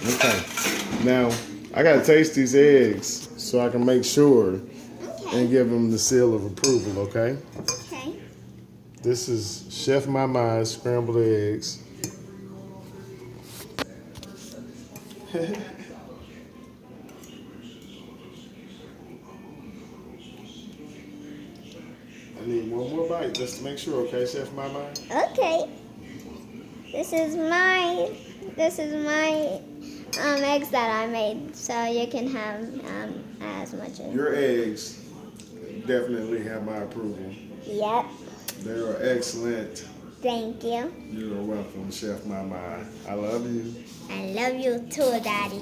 Okay. Now, I gotta taste these eggs so I can make sure and give them the seal of approval, okay? Okay. This is Chef Mymy scrambled eggs. I need one more bite just to make sure, okay, Chef Mymy? Okay. This is my eggs that I made, so you can have as much as. Your eggs definitely have my approval. Yep. They are excellent. Thank you. You are welcome, Chef Mymy. I love you. I love you too, Daddy.